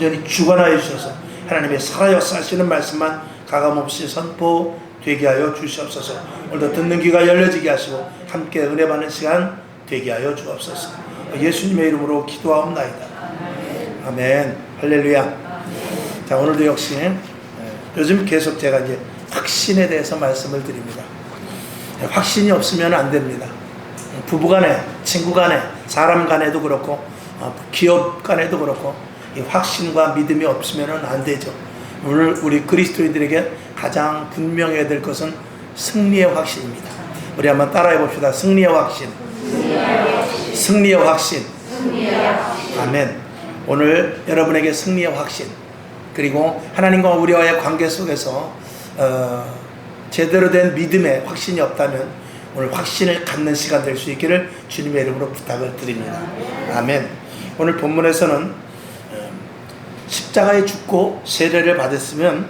완전히 주관하여 주셔서 하나님의 살아요 사시는 말씀만 가감없이 선포되게 하여 주시옵소서. 오늘도 듣는 귀가 열려지게 하시고 함께 은혜 받는 시간 되게 하여 주옵소서. 예수님의 이름으로 기도하옵나이다. 아멘. 할렐루야. 자, 오늘도 역시 요즘 계속 제가 이제 확신에 대해서 말씀을 드립니다. 확신이 없으면 안 됩니다. 부부간에, 친구간에, 사람 간에도 그렇고 기업 간에도 그렇고 이 확신과 믿음이 없으면 안 되죠. 오늘 우리 그리스도인들에게 가장 분명해야 될 것은 승리의 확신입니다. 우리 한번 따라해 봅시다. 승리의 확신. 승리의 확신. 아멘. 오늘 여러분에게 승리의 확신, 그리고 하나님과 우리와의 관계 속에서 제대로 된 믿음의 확신이 없다면 오늘 확신을 갖는 시간 될 수 있기를 주님의 이름으로 부탁을 드립니다. 아멘. 오늘 본문에서는 십자가에 죽고 세례를 받았으면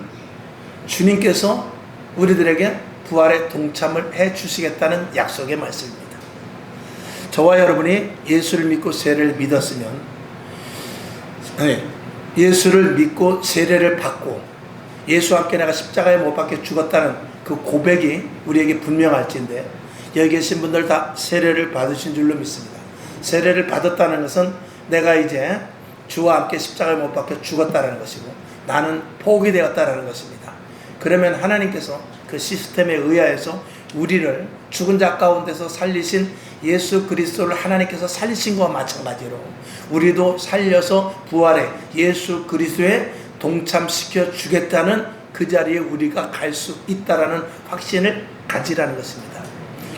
주님께서 우리들에게 부활에 동참을 해 주시겠다는 약속의 말씀입니다. 저와 여러분이 예수를 믿고 세례를 믿었으면, 예수를 믿고 세례를 받고 예수와 함께 내가 십자가에 못 박혀 죽었다는 그 고백이 우리에게 분명할진데, 여기 계신 분들 다 세례를 받으신 줄로 믿습니다. 세례를 받았다는 것은 내가 이제 주와 함께 십자가에 못 박혀 죽었다는 것이고 나는 포기되었다는 것입니다. 그러면 하나님께서 그 시스템에 의하여서 우리를 죽은 자 가운데서 살리신 예수 그리스도를 하나님께서 살리신 것과 마찬가지로 우리도 살려서 부활에 예수 그리스도에 동참시켜 주겠다는 그 자리에 우리가 갈 수 있다라는 확신을 가지라는 것입니다.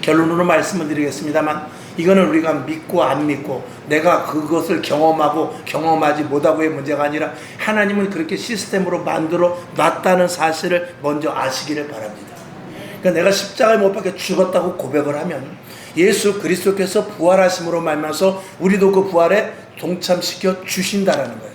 결론으로 말씀을 드리겠습니다만, 이거는 우리가 믿고 안 믿고 내가 그것을 경험하고 경험하지 못하고의 문제가 아니라 하나님은 그렇게 시스템으로 만들어 놨다는 사실을 먼저 아시기를 바랍니다. 그러니까 내가 십자가에 못 박혀 죽었다고 고백을 하면 예수 그리스도께서 부활하심으로 말미암아서 우리도 그 부활에 동참시켜 주신다라는 거예요.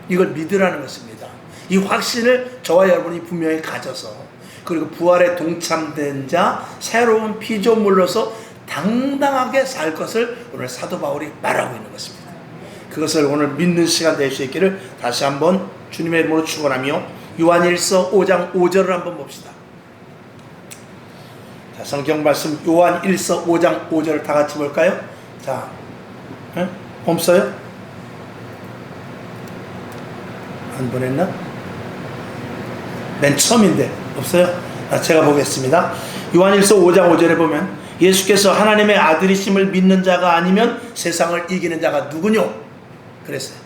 이걸 믿으라는 것입니다. 이 확신을 저와 여러분이 분명히 가져서, 그리고 부활에 동참된 자 새로운 피조물로서 당당하게 살 것을 오늘 사도 바울이 말하고 있는 것입니다. 그것을 오늘 믿는 시간 될 수 있기를 다시 한번 주님의 이름으로 축원하며 요한일서 5장 5절을 한번 봅시다. 자, 성경 말씀 요한일서 5장 5절을 다 같이 볼까요? 자, 없어요? 안 보냈나? 맨 처음인데 없어요? 제가 보겠습니다. 요한일서 5장 5절에 보면 예수께서 하나님의 아들이심을 믿는 자가 아니면 세상을 이기는 자가 누구뇨? 그랬어요.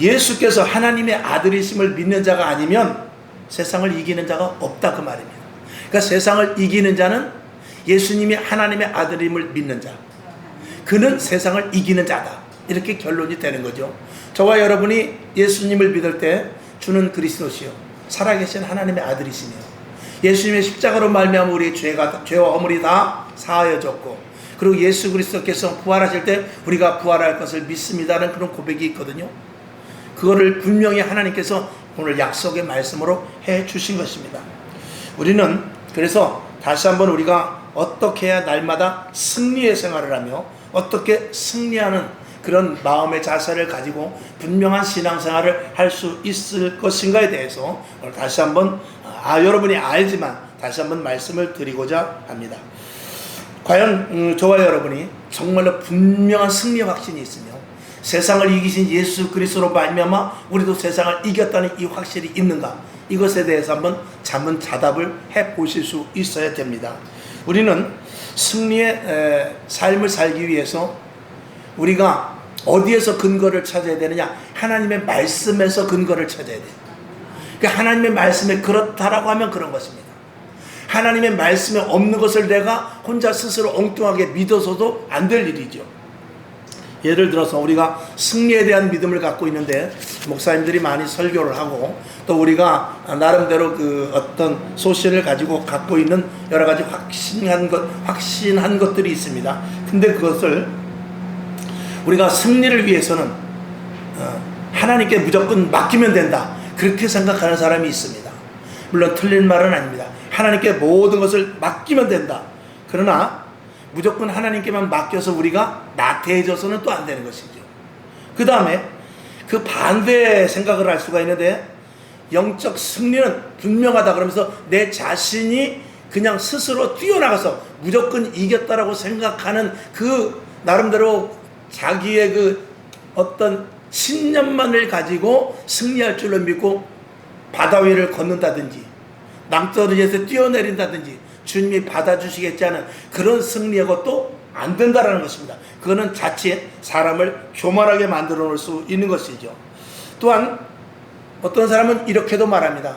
예수께서 하나님의 아들이심을 믿는 자가 아니면 세상을 이기는 자가 없다, 그 말입니다. 그러니까 세상을 이기는 자는 예수님이 하나님의 아들임을 믿는 자, 그는 세상을 이기는 자다, 이렇게 결론이 되는 거죠. 저와 여러분이 예수님을 믿을 때 주는 그리스도시요 살아계신 하나님의 아들이시며 예수님의 십자가로 말미암아 우리의 죄와 허물이 다 사하여졌고, 그리고 예수 그리스도께서 부활하실 때 우리가 부활할 것을 믿습니다는 그런 고백이 있거든요. 그거를 분명히 하나님께서 오늘 약속의 말씀으로 해 주신 것입니다. 우리는 그래서 다시 한번 우리가 어떻게 해야 날마다 승리의 생활을 하며 어떻게 승리하는 그런 마음의 자세를 가지고 분명한 신앙생활을 할 수 있을 것인가에 대해서 오늘 다시 한번 여러분이 알지만 다시 한번 말씀을 드리고자 합니다. 과연 저와 여러분이 정말로 분명한 승리 확신이 있으며 세상을 이기신 예수 그리스도로 말미암아 우리도 세상을 이겼다는 이 확실이 있는가, 이것에 대해서 한번 자문자답을 해보실 수 있어야 됩니다. 우리는 승리의 삶을 살기 위해서 우리가 어디에서 근거를 찾아야 되느냐? 하나님의 말씀에서 근거를 찾아야 돼요. 그러니까 하나님의 말씀에 그렇다라고 하면 그런 것입니다. 하나님의 말씀에 없는 것을 내가 혼자 스스로 엉뚱하게 믿어서도 안 될 일이죠. 예를 들어서 우리가 승리에 대한 믿음을 갖고 있는데 목사님들이 많이 설교를 하고 또 우리가 나름대로 그 어떤 소신을 가지고 갖고 있는 여러 가지 확신한 것들이 있습니다. 근데 그것을 우리가 승리를 위해서는 하나님께 무조건 맡기면 된다, 그렇게 생각하는 사람이 있습니다. 물론 틀린 말은 아닙니다. 하나님께 모든 것을 맡기면 된다. 그러나 무조건 하나님께만 맡겨서 우리가 나태해져서는 또 안 되는 것이죠. 그 다음에 그 반대의 생각을 할 수가 있는데, 영적 승리는 분명하다 그러면서 내 자신이 그냥 스스로 뛰어나가서 무조건 이겼다라고 생각하는 그 나름대로 자기의 그 어떤 신념만을 가지고 승리할 줄로 믿고 바다 위를 걷는다든지 남떨어지에서 뛰어내린다든지 주님이 받아주시겠지 하는 그런 승리하고 또 안 된다라는 것입니다. 그거는 자칫 사람을 교만하게 만들어 놓을 수 있는 것이죠. 또한 어떤 사람은 이렇게도 말합니다.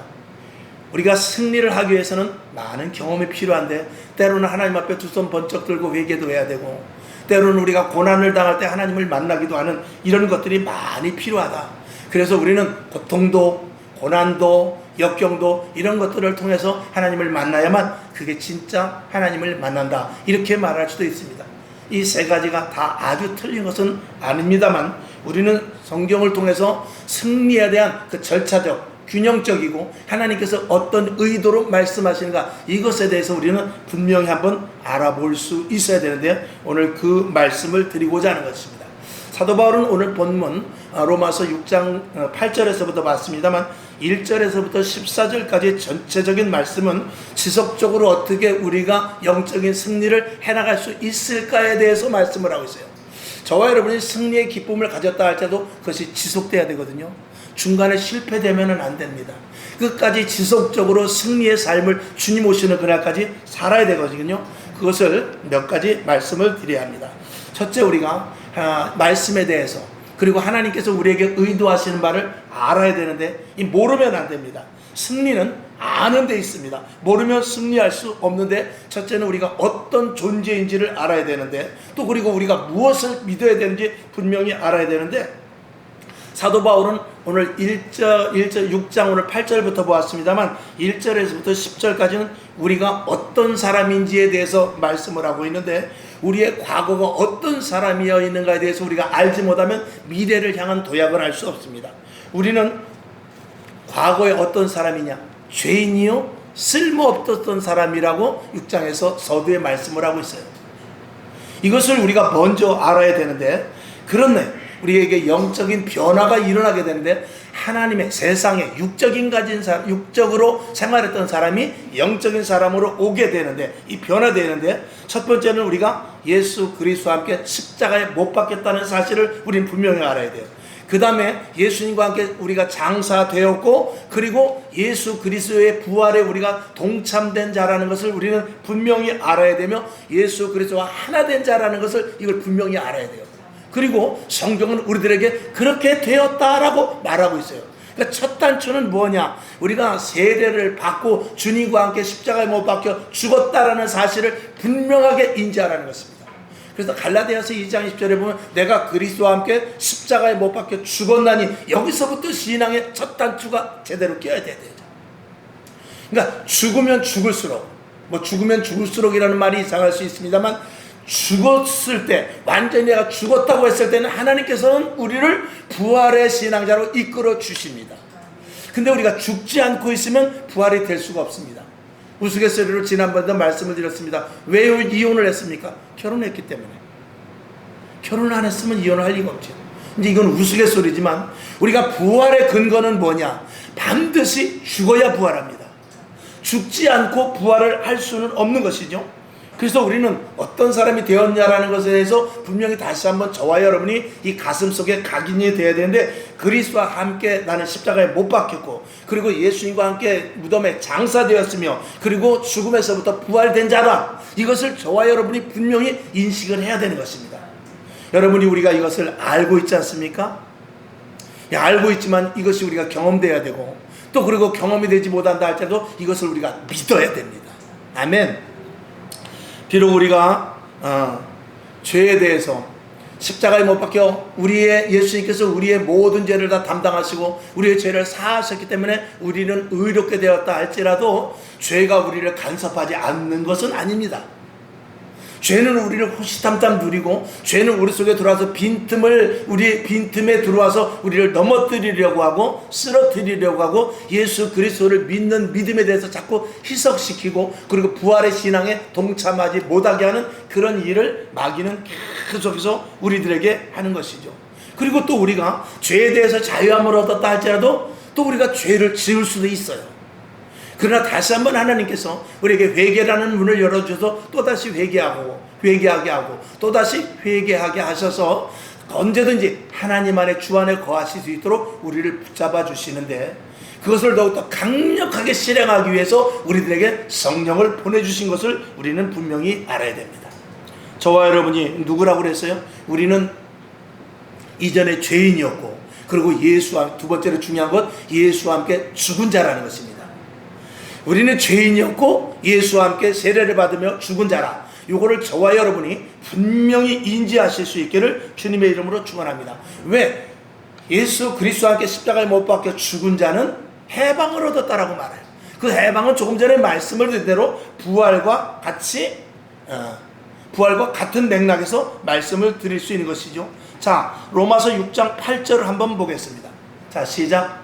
우리가 승리를 하기 위해서는 많은 경험이 필요한데, 때로는 하나님 앞에 두 손 번쩍 들고 회개도 해야 되고, 때로는 우리가 고난을 당할 때 하나님을 만나기도 하는 이런 것들이 많이 필요하다. 그래서 우리는 고통도 고난도 역경도 이런 것들을 통해서 하나님을 만나야만 그게 진짜 하나님을 만난다, 이렇게 말할 수도 있습니다. 이 세 가지가 다 아주 틀린 것은 아닙니다만, 우리는 성경을 통해서 승리에 대한 그 절차적, 균형적이고 하나님께서 어떤 의도로 말씀하시는가, 이것에 대해서 우리는 분명히 한번 알아볼 수 있어야 되는데요, 오늘 그 말씀을 드리고자 하는 것입니다. 사도 바울은 오늘 본문 로마서 6장 8절에서부터 봤습니다만 1절에서부터 14절까지 전체적인 말씀은 지속적으로 어떻게 우리가 영적인 승리를 해나갈 수 있을까에 대해서 말씀을 하고 있어요. 저와 여러분이 승리의 기쁨을 가졌다 할 때도 그것이 지속돼야 되거든요. 중간에 실패되면 안 됩니다. 끝까지 지속적으로 승리의 삶을 주님 오시는 그날까지 살아야 되거든요. 그것을 몇 가지 말씀을 드려야 합니다. 첫째, 우리가 말씀에 대해서, 그리고 하나님께서 우리에게 의도하시는 바를 알아야 되는데, 이 모르면 안 됩니다. 승리는 아는 데 있습니다. 모르면 승리할 수 없는데, 첫째는 우리가 어떤 존재인지를 알아야 되는데, 또 그리고 우리가 무엇을 믿어야 되는지 분명히 알아야 되는데, 사도 바울은 오늘 6장 오늘 8절부터 보았습니다만 1절에서부터 10절까지는 우리가 어떤 사람인지에 대해서 말씀을 하고 있는데, 우리의 과거가 어떤 사람이어 있는가에 대해서 우리가 알지 못하면 미래를 향한 도약을 할 수 없습니다. 우리는 과거에 어떤 사람이냐? 죄인이요 쓸모없었던 사람이라고 6장에서 서두에 말씀을 하고 있어요. 이것을 우리가 먼저 알아야 되는데, 그런데 우리에게 영적인 변화가 일어나게 되는데, 하나님의 세상에 육적으로 생활했던 사람이 영적인 사람으로 오게 되는데, 이 변화되는데, 첫 번째는 우리가 예수 그리스도와 함께 십자가에 못 박혔다는 사실을 우리는 분명히 알아야 돼요. 그 다음에 예수님과 함께 우리가 장사되었고, 그리고 예수 그리스도의 부활에 우리가 동참된 자라는 것을 우리는 분명히 알아야 되며, 예수 그리스도와 하나 된 자라는 것을 이걸 분명히 알아야 돼요. 그리고 성경은 우리들에게 그렇게 되었다라고 말하고 있어요. 그러니까 첫 단추는 뭐냐? 우리가 세례를 받고 주님과 함께 십자가에 못 박혀 죽었다라는 사실을 분명하게 인지하라는 것입니다. 그래서 갈라디아서 2장 20절에 보면 내가 그리스도와 함께 십자가에 못 박혀 죽었나니, 여기서부터 신앙의 첫 단추가 제대로 끼어야 돼야 되죠. 그러니까 죽으면 죽을수록, 죽으면 죽을수록이라는 말이 이상할 수 있습니다만, 죽었을 때, 완전히 내가 죽었다고 했을 때는 하나님께서는 우리를 부활의 신앙자로 이끌어 주십니다. 근데 우리가 죽지 않고 있으면 부활이 될 수가 없습니다. 우스갯소리로 지난번에도 말씀을 드렸습니다. 왜 이혼을 했습니까? 결혼했기 때문에. 결혼을 안 했으면 이혼을 할 리가 없죠. 이제 이건 우스갯소리지만, 우리가 부활의 근거는 뭐냐? 반드시 죽어야 부활합니다. 죽지 않고 부활을 할 수는 없는 것이죠. 그래서 우리는 어떤 사람이 되었냐라는 것에 대해서 분명히 다시 한번 저와 여러분이 이 가슴 속에 각인이 되어야 되는데, 그리스도와 함께 나는 십자가에 못 박혔고, 그리고 예수님과 함께 무덤에 장사되었으며, 그리고 죽음에서부터 부활된 자다, 이것을 저와 여러분이 분명히 인식을 해야 되는 것입니다. 여러분이 우리가 이것을 알고 있지 않습니까? 알고 있지만 이것이 우리가 경험되어야 되고, 또 그리고 경험이 되지 못한다 할 때도 이것을 우리가 믿어야 됩니다. 아멘. 비록 우리가 죄에 대해서 십자가에 못 박혀 예수님께서 우리의 모든 죄를 다 담당하시고 우리의 죄를 사하셨기 때문에 우리는 의롭게 되었다 할지라도, 죄가 우리를 간섭하지 않는 것은 아닙니다. 죄는 우리를 호시탐탐 누리고, 죄는 우리 속에 들어와서 우리의 빈틈에 들어와서 우리를 넘어뜨리려고 하고 쓰러뜨리려고 하고, 예수 그리스도를 믿는 믿음에 대해서 자꾸 희석시키고, 그리고 부활의 신앙에 동참하지 못하게 하는 그런 일을 마귀는 계속해서 우리들에게 하는 것이죠. 그리고 또 우리가 죄에 대해서 자유함을 얻었다 할지라도 또 우리가 죄를 지을 수도 있어요. 그러나 다시 한번 하나님께서 우리에게 회개라는 문을 열어주셔서 또다시 회개하게 하고 또다시 회개하게 하셔서 언제든지 하나님 안에 주 안에 거하실 수 있도록 우리를 붙잡아 주시는데, 그것을 더욱더 강력하게 실행하기 위해서 우리들에게 성령을 보내주신 것을 우리는 분명히 알아야 됩니다. 저와 여러분이 누구라고 그랬어요? 우리는 이전에 죄인이었고, 그리고 예수와, 두 번째로 중요한 것, 예수와 함께 죽은 자라는 것입니다. 우리는 죄인이었고 예수와 함께 세례를 받으며 죽은 자라. 요거를 저와 여러분이 분명히 인지하실 수 있기를 주님의 이름으로 축원합니다. 왜? 예수 그리스도와 함께 십자가에 못 박혀 죽은 자는 해방을 얻었다라고 말해요. 그 해방은 조금 전에 말씀을 드린 대로 부활과 같은 맥락에서 말씀을 드릴 수 있는 것이죠. 자, 로마서 6장 8절을 한번 보겠습니다. 자, 시작.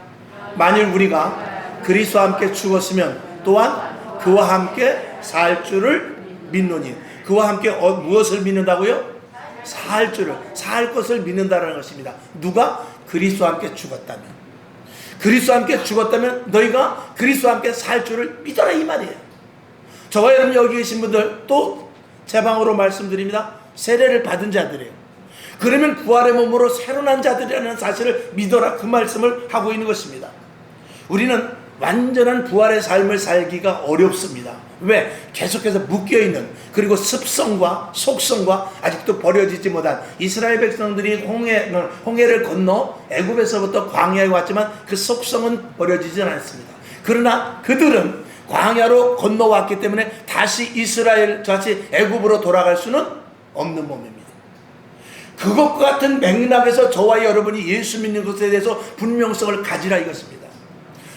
만일 우리가 그리스도와 함께 죽었으면 또한 그와 함께 살 줄을 믿노니. 그와 함께 무엇을 믿는다고요? 살 것을 믿는다는 것입니다. 누가? 그리스도와 함께 죽었다면. 그리스도와 함께 죽었다면 너희가 그리스도와 함께 살 줄을 믿어라, 이 말이에요. 저와 여러분 여기 계신 분들 또 제 방으로 말씀드립니다. 세례를 받은 자들이에요. 그러면 부활의 몸으로 새로 난 자들이라는 사실을 믿어라, 그 말씀을 하고 있는 것입니다. 우리는 완전한 부활의 삶을 살기가 어렵습니다. 왜? 계속해서 묶여있는, 그리고 습성과 속성과 아직도 버려지지 못한 이스라엘 백성들이 홍해를 건너 애굽에서부터 광야에 왔지만 그 속성은 버려지지 않았습니다. 그러나 그들은 광야로 건너왔기 때문에 다시 애굽으로 돌아갈 수는 없는 몸입니다. 그것과 같은 맥락에서 저와 여러분이 예수 믿는 것에 대해서 분명성을 가지라 이것입니다.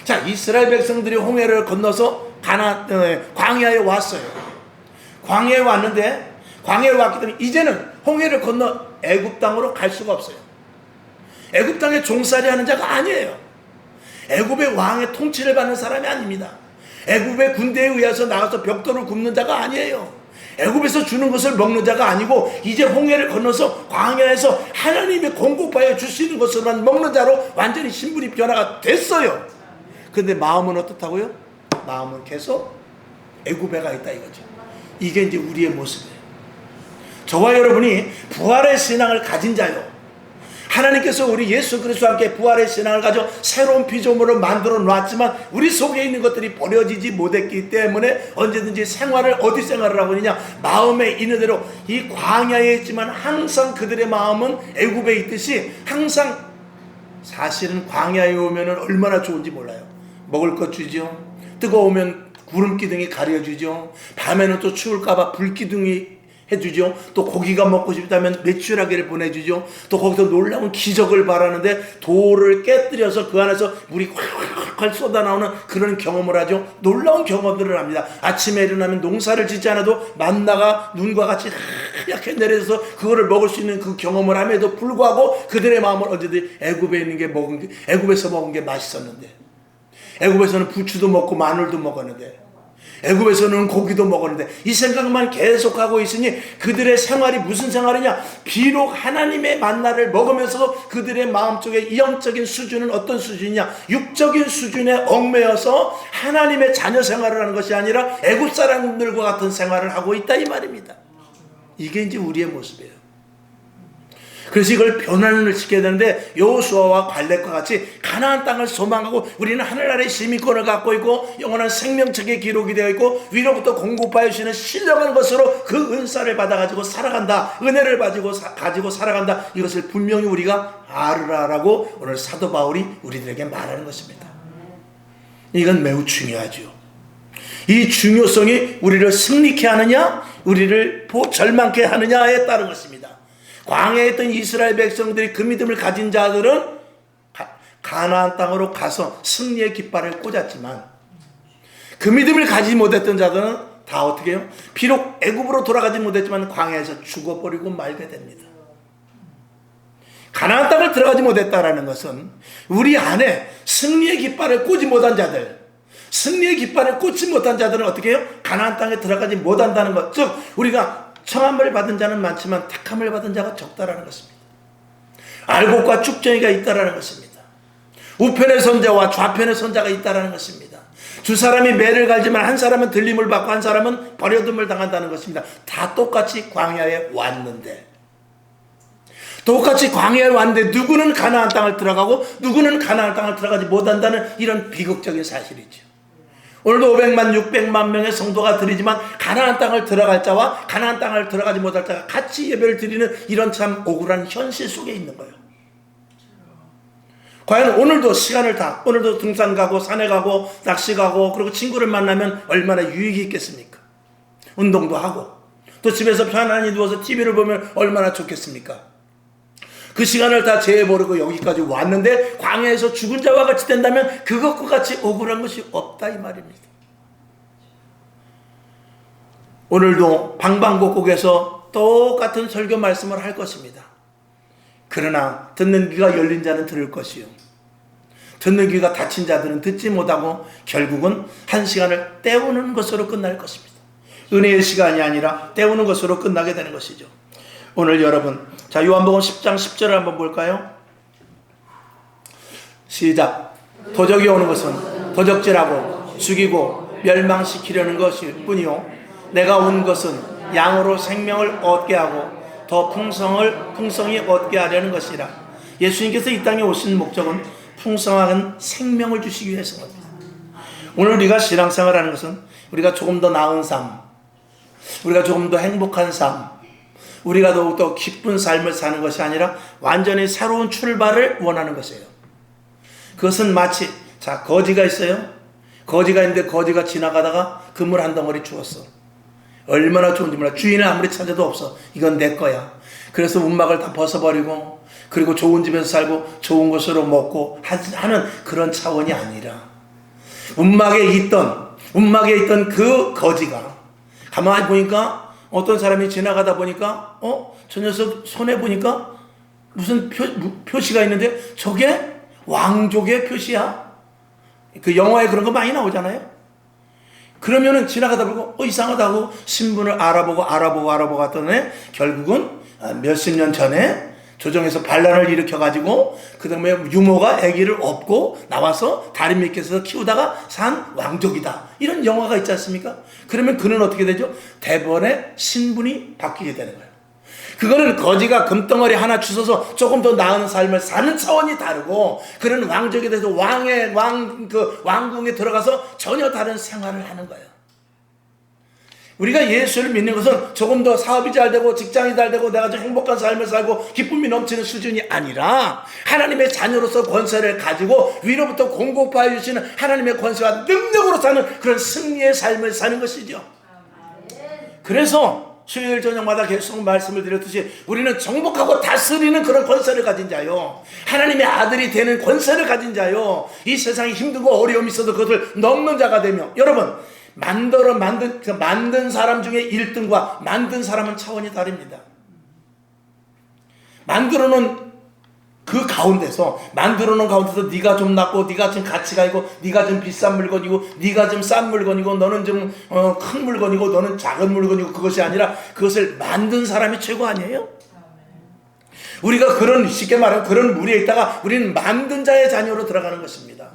자, 이스라엘 백성들이 홍해를 건너서 광야에 왔어요. 광야에 왔는데, 광야에 왔기 때문에 이제는 홍해를 건너 애굽 땅으로 갈 수가 없어요. 애굽 땅에 종살이 하는 자가 아니에요. 애굽의 왕의 통치를 받는 사람이 아닙니다. 애굽의 군대에 의해서 나가서 벽돌을 굽는 자가 아니에요. 애굽에서 주는 것을 먹는 자가 아니고 이제 홍해를 건너서 광야에서 하나님이 공급하여 주시는 것을만 먹는 자로 완전히 신분이 변화가 됐어요. 근데 마음은 어떻다고요? 마음은 계속 애굽에 가 있다 이거죠. 이게 이제 우리의 모습이에요. 저와 여러분이 부활의 신앙을 가진 자요, 하나님께서 우리 예수 그리스도와 함께 부활의 신앙을 가져 새로운 피조물을 만들어 놨지만 우리 속에 있는 것들이 버려지지 못했기 때문에 언제든지 어디 생활을 하고 있느냐? 마음에 있는 대로 이 광야에 있지만 항상 그들의 마음은 애굽에 있듯이 항상, 사실은 광야에 오면 얼마나 좋은지 몰라요. 먹을 것 주죠. 뜨거우면 구름 기둥이 가려주죠. 밤에는 또 추울까봐 불 기둥이 해주죠. 또 고기가 먹고 싶다면 메추라기를 보내주죠. 또 거기서 놀라운 기적을 바라는데 돌을 깨뜨려서 그 안에서 물이 콸콸콸 쏟아나오는 그런 경험을 하죠. 놀라운 경험들을 합니다. 아침에 일어나면 농사를 짓지 않아도 만나가 눈과 같이 하얗게 내려서 그거를 먹을 수 있는 그 경험을 함에도 불구하고 그들의 마음은 언제든지 애굽에서 먹은 게 맛있었는데, 애굽에서는 부추도 먹고 마늘도 먹었는데, 애굽에서는 고기도 먹었는데, 이 생각만 계속하고 있으니 그들의 생활이 무슨 생활이냐? 비록 하나님의 만나를 먹으면서도 그들의 마음속에 영적인 수준은 어떤 수준이냐? 육적인 수준에 얽매여서 하나님의 자녀 생활을 하는 것이 아니라 애굽 사람들과 같은 생활을 하고 있다 이 말입니다. 이게 이제 우리의 모습이에요. 그래서 이걸 변화를 시켜야 되는데, 여호수아와 갈렙과 같이 가나안 땅을 소망하고 우리는 하늘나라의 시민권을 갖고 있고 영원한 생명책에 기록이 되어 있고 위로부터 공급하여 주시는 신령한 것으로 그 은사를 받아가지고 살아간다, 은혜를 가지고 살아간다, 이것을 분명히 우리가 알으라라고 오늘 사도 바울이 우리들에게 말하는 것입니다. 이건 매우 중요하죠. 이 중요성이 우리를 승리케 하느냐, 우리를 절망케 하느냐에 따른 것입니다. 광야에 있던 이스라엘 백성들이 그 믿음을 가진 자들은 가나안 땅으로 가서 승리의 깃발을 꽂았지만, 그 믿음을 가지지 못했던 자들은 다 어떻게 해요? 비록 애굽으로 돌아가지 못했지만 광야에서 죽어버리고 말게 됩니다. 가나안 땅을 들어가지 못했다라는 것은 우리 안에 승리의 깃발을 꽂지 못한 자들, 승리의 깃발을 꽂지 못한 자들은 어떻게 해요? 가나안 땅에 들어가지 못한다는 것, 즉 우리가 청함을 받은 자는 많지만 택함을 받은 자가 적다라는 것입니다. 알곡과 쭉정이가 있다라는 것입니다. 우편의 선자와 좌편의 선자가 있다라는 것입니다. 두 사람이 매를 갈지만 한 사람은 들림을 받고 한 사람은 버려둠을 당한다는 것입니다. 다 똑같이 광야에 왔는데, 똑같이 광야에 왔는데 누구는 가나안 땅을 들어가고 누구는 가나안 땅을 들어가지 못한다는 이런 비극적인 사실이죠. 오늘도 500만 600만 명의 성도가 드리지만 가나안 땅을 들어갈 자와 가나안 땅을 들어가지 못할 자가 같이 예배를 드리는 이런 참 억울한 현실 속에 있는 거예요. 과연 오늘도 시간을 다, 오늘도 등산 가고 산에 가고 낚시 가고 그리고 친구를 만나면 얼마나 유익이 있겠습니까? 운동도 하고 또 집에서 편안히 누워서 TV를 보면 얼마나 좋겠습니까? 그 시간을 다 재해버리고 여기까지 왔는데 광야에서 죽은 자와 같이 된다면 그것과 같이 억울한 것이 없다 이 말입니다. 오늘도 방방곡곡에서 똑같은 설교 말씀을 할 것입니다. 그러나 듣는 귀가 열린 자는 들을 것이요, 듣는 귀가 닫힌 자들은 듣지 못하고 결국은 한 시간을 때우는 것으로 끝날 것입니다. 은혜의 시간이 아니라 때우는 것으로 끝나게 되는 것이죠. 오늘 여러분, 자, 요한복음 10장 10절을 한번 볼까요? 시작. 도적이 오는 것은 도적질하고 죽이고 멸망시키려는 것일 뿐이요, 내가 온 것은 양으로 생명을 얻게 하고 더 풍성히 얻게 하려는 것이라. 예수님께서 이 땅에 오신 목적은 풍성한 생명을 주시기 위해서입니다. 오늘 우리가 신앙생활하는 것은 우리가 조금 더 나은 삶, 우리가 조금 더 행복한 삶, 우리가 더욱더 기쁜 삶을 사는 것이 아니라 완전히 새로운 출발을 원하는 것이에요. 그것은 마치, 자, 거지가 있어요. 거지가 있는데 거지가 지나가다가 그물 한 덩어리 주웠어. 얼마나 좋은지 몰라. 주인을 아무리 찾아도 없어. 이건 내 거야. 그래서 움막을 다 벗어버리고 그리고 좋은 집에서 살고 좋은 곳으로 먹고 하는 그런 차원이 아니라, 움막에 있던 그 거지가 가만히 보니까 어떤 사람이 지나가다 보니까 저 녀석 손에 보니까 무슨 표시가 있는데 저게 왕족의 표시야. 그 영화에 그런 거 많이 나오잖아요. 그러면은 지나가다 보고 이상하다고 신분을 알아보고 갔더니 결국은 몇십 년 전에 조정에서 반란을 일으켜가지고 그 다음에 유모가 아기를 업고 나와서 다리 밑에서 키우다가 산 왕족이다. 이런 영화가 있지 않습니까? 그러면 그는 어떻게 되죠? 대번에 신분이 바뀌게 되는 거예요. 그거는 거지가 금덩어리 하나 주워서 조금 더 나은 삶을 사는 차원이 다르고, 그는 왕족에 대해서 왕궁에 들어가서 전혀 다른 생활을 하는 거예요. 우리가 예수를 믿는 것은 조금 더 사업이 잘 되고 직장이 잘 되고 내가 좀 행복한 삶을 살고 기쁨이 넘치는 수준이 아니라, 하나님의 자녀로서 권세를 가지고 위로부터 공급하여 주시는 하나님의 권세와 능력으로 사는 그런 승리의 삶을 사는 것이죠. 그래서 수요일 저녁마다 계속 말씀을 드렸듯이 우리는 정복하고 다스리는 그런 권세를 가진 자요, 하나님의 아들이 되는 권세를 가진 자요, 이 세상에 힘들고 어려움이 있어도 그것을 넘는 자가 되며, 여러분, 만든 사람 중에 1등과 만든 사람은 차원이 다릅니다. 만들어 놓은 가운데서 네가 좀 낫고 네가 좀 가치가 있고 네가 좀 비싼 물건이고 네가 좀 싼 물건이고 너는 좀 큰 물건이고 너는 작은 물건이고, 그것이 아니라 그것을 만든 사람이 최고 아니에요? 우리가 쉽게 말하면 그런 무리에 있다가 우리는 만든 자의 자녀로 들어가는 것입니다.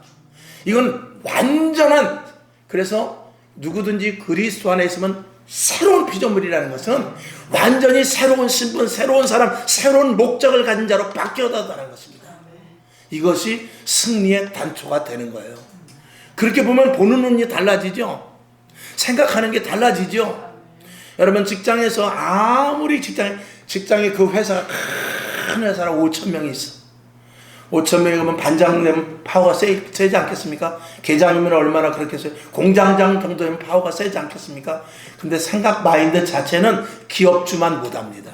이건 완전한, 그래서 누구든지 그리스도 안에 있으면 새로운 피조물이라는 것은 완전히 새로운 신분, 새로운 사람, 새로운 목적을 가진 자로 바뀌어다는 것입니다. 이것이 승리의 단초가 되는 거예요. 그렇게 보면 보는 눈이 달라지죠. 생각하는 게 달라지죠. 여러분, 직장에서 아무리 직장에 그 회사가 큰 회사라 5,000명이 있어. 5,000명이 그러면 반장 되면 파워가 세지 않겠습니까? 계장이면 얼마나 그렇겠어요? 공장장 정도면 파워가 세지 않겠습니까? 근데 생각 마인드 자체는 기업주만 못합니다.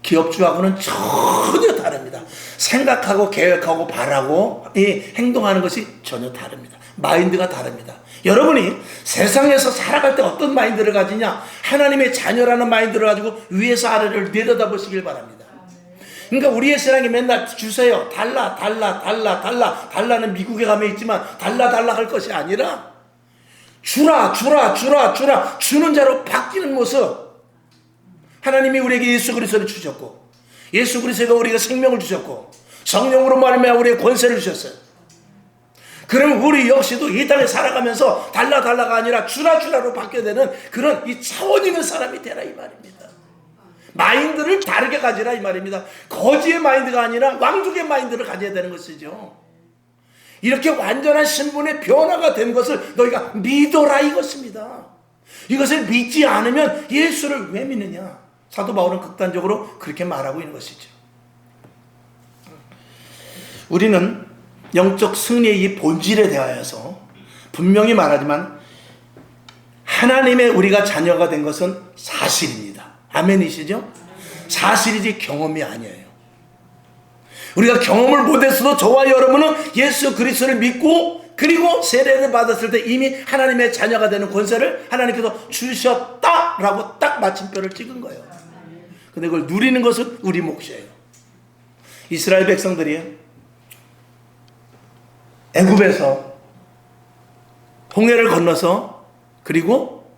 기업주하고는 전혀 다릅니다. 생각하고 계획하고 바라고 행동하는 것이 전혀 다릅니다. 마인드가 다릅니다. 여러분이 세상에서 살아갈 때 어떤 마인드를 가지냐? 하나님의 자녀라는 마인드를 가지고 위에서 아래를 내려다보시길 바랍니다. 그러니까 우리의 신앙이 맨날 주세요, 달라는 미국에 가면 있지만 달라 할 것이 아니라 주라 주는 자로 바뀌는 모습. 하나님이 우리에게 예수 그리스도를 주셨고 예수 그리스도가 우리가 생명을 주셨고 성령으로 말미암아 우리의 권세를 주셨어요. 그럼 우리 역시도 이 땅에 살아가면서 달라가 아니라 주라로 바뀌어야 되는 그런 이 차원 있는 사람이 되라 이 말입니다. 마인드를 다르게 가지라 이 말입니다. 거지의 마인드가 아니라 왕족의 마인드를 가져야 되는 것이죠. 이렇게 완전한 신분의 변화가 된 것을 너희가 믿어라 이것입니다. 이것을 믿지 않으면 예수를 왜 믿느냐? 사도 바울은 극단적으로 그렇게 말하고 있는 것이죠. 우리는 영적 승리의 이 본질에 대하여서 분명히 말하지만 하나님의 우리가 자녀가 된 것은 사실입니다. 아멘이시죠? 사실이지 경험이 아니에요. 우리가 경험을 못했어도 저와 여러분은 예수 그리스도를 믿고 그리고 세례를 받았을 때 이미 하나님의 자녀가 되는 권세를 하나님께서 주셨다라고 딱 마침표를 찍은 거예요. 근데 그걸 누리는 것은 우리 몫이에요. 이스라엘 백성들이 애굽에서 홍해를 건너서 그리고